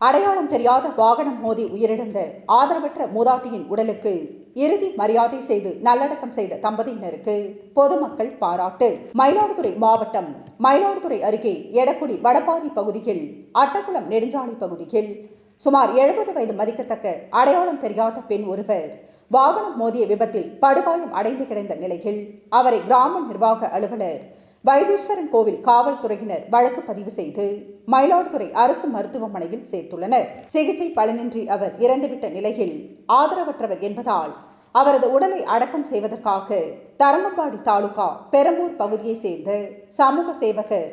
அடையாளம் தெரியாத வாகனம் மோதி உயிரிழந்த ஆதரவற்ற மூதாட்டியின் உடலுக்கு இறுதி மரியாதை செய்து நல்லடக்கம் செய்த தம்பதியினருக்கு பொதுமக்கள் பாராட்டு. மயிலாடுதுறை மாவட்டம் மயிலாடுதுறை அருகே எடக்குடி வடபாதி பகுதியில் அட்டக்குளம் நெடுஞ்சாலை பகுதியில் சுமார் 70 வயது மதிக்கத்தக்க அடையாளம் தெரியாத பெண் ஒருவர் வாகனம் மோதிய விபத்தில் படுகாயம் அடைந்து கிடந்த நிலையில் அவரை கிராம நிர்வாக அலுவலர் வைத்தீஸ்வரன் கோவில் காவல்துறையினர் வழக்கு பதிவு செய்து மயிலாடுதுறை அரசு மருத்துவமனையில் சேர்த்துள்ளனர். சிகிச்சை பலனின்றி அவர் இறந்துவிட்ட நிலையில் ஆதரவற்றவர் என்பதால் அவரது உடலை அடக்கம் செய்வதற்காக தரங்கம்பாடி தாலுகா பெரம்பூர் பகுதியை சேர்ந்த சமூக சேவகர்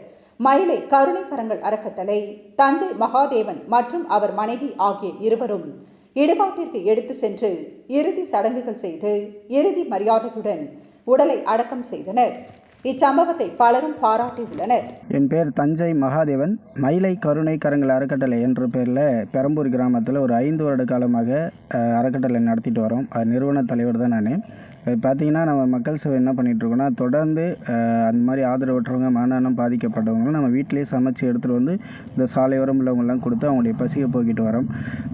மயிலை கருணை கரங்கள் அறக்கட்டளை, தஞ்சை மகாதேவன் மற்றும் அவர் மனைவி ஆகிய இருவரும் இடுகாட்டிற்கு எடுத்து சென்று இறுதி சடங்குகள் செய்து இறுதி மரியாதையுடன் உடலை அடக்கம் செய்தனர். இச்சம்பவத்தை பலரும் பாராட்டியுள்ளனர். என் பேர் தஞ்சை மகாதேவன். மயிலை கருணை கரங்கள் அறக்கட்டளை என்ற பேரில் பெரம்பூர் கிராமத்தில் ஒரு 5 வருட காலமாக அறக்கட்டளை நடத்திட்டு வரோம். நிறுவன தலைவர் தான் நான். பார்த்திங்கன்னா நம்ம மக்கள் சேவை என்ன பண்ணிகிட்ருக்கோன்னா, தொடர்ந்து அந்த மாதிரி ஆதரவற்றவங்க, மனநலம் பாதிக்கப்பட்டவங்களும் நம்ம வீட்டிலேயே சமைச்சு எடுத்துகிட்டு வந்து இந்த சாலையோரம் உள்ளவங்கெல்லாம் கொடுத்து அவங்களுடைய பசியை போக்கிட்டு வரோம்.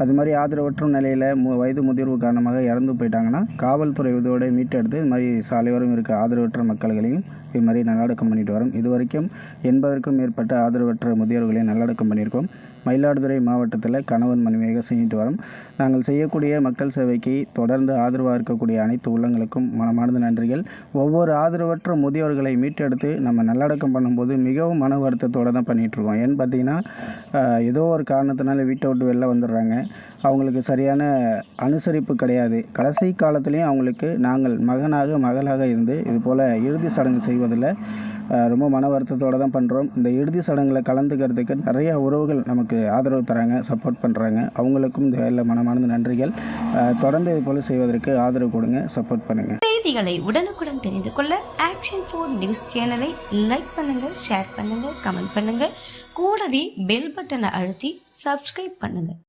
அது மாதிரி ஆதரவற்ற நிலையில் வயது முதிர்வு காரணமாக இறந்து போயிட்டாங்கன்னா காவல்துறை உதவியோடு மீட்டெடுத்து இது மாதிரி சாலையோரம் இருக்க ஆதரவற்ற மக்கள்களையும் இது மாதிரி நல்லடக்கம் பண்ணிட்டு வரோம். இது வரைக்கும் 80க்கும் மேற்பட்ட ஆதரவற்ற முதியோர்களையும் நல்லடக்கம் பண்ணியிருக்கோம். மயிலாடுதுறை மாவட்டத்தில் கணவன் மனைவியாக செஞ்சுட்டு வரோம். நாங்கள் செய்யக்கூடிய மக்கள் சேவைக்கு தொடர்ந்து ஆதரவாக இருக்கக்கூடிய அனைத்து உள்ளங்களுக்கும் மனமார்ந்த நன்றிகள். ஒவ்வொரு ஆதரவற்ற முதியோர்களை மீட்டெடுத்து நம்ம நல்லடக்கம் பண்ணும்போது மிகவும் மன வருத்தத்தோடு தான் பண்ணிகிட்ருக்கோம். ஏன்னு பார்த்தீங்கன்னா, ஏதோ ஒரு காரணத்தினால வீட்டை விட்டு வெளில வந்துடுறாங்க. அவங்களுக்கு சரியான அனுசரிப்பு கிடையாது. கடைசி காலத்துலேயும் அவங்களுக்கு நாங்கள் மகளாக இருந்து இது போல் இறுதி சடங்கு செய்வதில் ரொம்ப மன வருத்தத்தோடு தான் பண்ணுறோம். இந்த இறுதி சடங்கில் கலந்துக்கிறதுக்கு நிறைய உறவுகள் நமக்கு ஆதரவு தராங்க, சப்போர்ட் பண்ணுறாங்க. அவங்களுக்கும் இந்த வேலையில் மனமார்ந்த நன்றிகள். தொடர்ந்து இது போல் செய்வதற்கு ஆதரவு கொடுங்க, சப்போர்ட் பண்ணுங்கள். செய்திகளை உடனுக்குடன் தெரிந்து கொள்ள ஆக்ஷன் 4 நியூஸ் சேனலை லைக் பண்ணுங்கள், ஷேர் பண்ணுங்கள், கமெண்ட் பண்ணுங்கள். கூடவே பெல் பட்டனை அழுத்தி சப்ஸ்கிரைப் பண்ணுங்கள்.